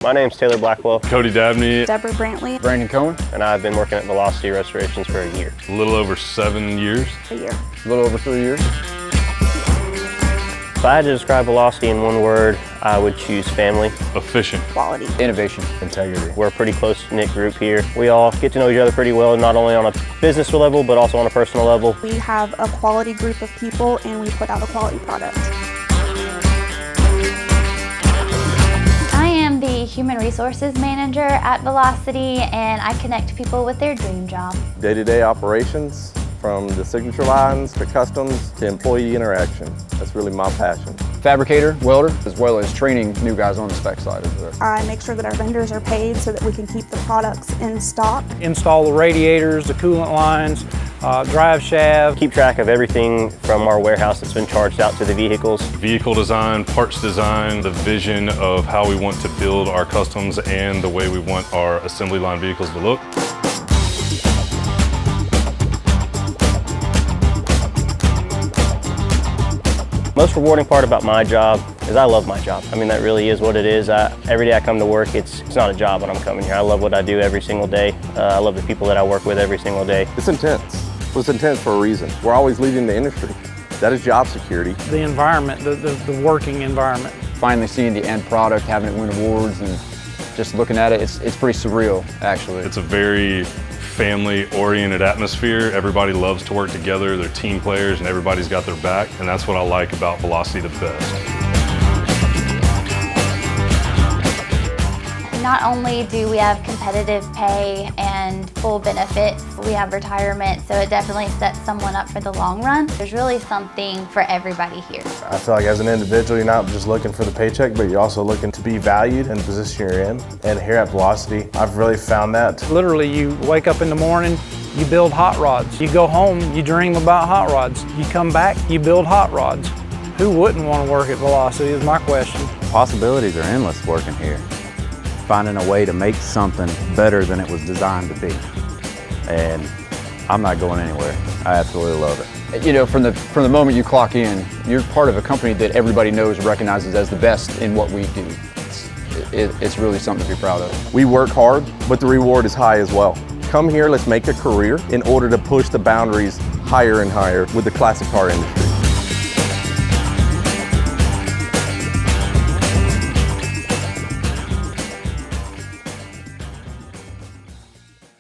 My name's Taylor Blackwell. Cody Dabney. Deborah Brantley. Brandon Cohen. And I've been working at Velocity Restorations for a year. A little over 7 years. A year. A little over 3 years. If I had to describe Velocity in one word, I would choose family. Efficient. Quality. Innovation. Integrity. We're a pretty close-knit group here. We all get to know each other pretty well, not only on a business level, but also on a personal level. We have a quality group of people and we put out a quality product. I am the Human Resources Manager at Velocity, and I connect people with their dream job. Day-to-day operations, from the signature lines to customs to employee interaction. That's really my passion. Fabricator, welder, as well as training new guys on the spec side of it. I make sure that our vendors are paid so that we can keep the products in stock. Install the radiators, the coolant lines, drive shaft. Keep track of everything from our warehouse that's been charged out to the vehicles. Vehicle design, parts design, the vision of how we want to build our customs and the way we want our assembly line vehicles to look. Most rewarding part about my job is I love my job. I mean, that really is what it is. Every day I come to work, it's not a job when I'm coming here. I love what I do every single day. I love the people that I work with every single day. It's intense. Well, it's intense for a reason. We're always leading the industry. That is job security. The environment, the working environment. Finally seeing the end product, having it win awards, and just looking at it, it's pretty surreal, actually. It's a very family-oriented atmosphere. Everybody loves to work together. They're team players and everybody's got their back, and that's what I like about Velocity the best. Not only do we have competitive pay and full benefits, we have retirement, so it definitely sets someone up for the long run. There's really something for everybody here. I feel like as an individual, you're not just looking for the paycheck, but you're also looking to be valued in the position you're in. And here at Velocity, I've really found that. Literally, you wake up in the morning, you build hot rods. You go home, you dream about hot rods. You come back, you build hot rods. Who wouldn't want to work at Velocity is my question. Possibilities are endless working here. Finding a way to make something better than it was designed to be. And I'm not going anywhere. I absolutely love it. You know, from the moment you clock in, you're part of a company that everybody knows and recognizes as the best in what we do. It's really something to be proud of. We work hard, but the reward is high as well. Come here, let's make a career in order to push the boundaries higher and higher with the classic car industry.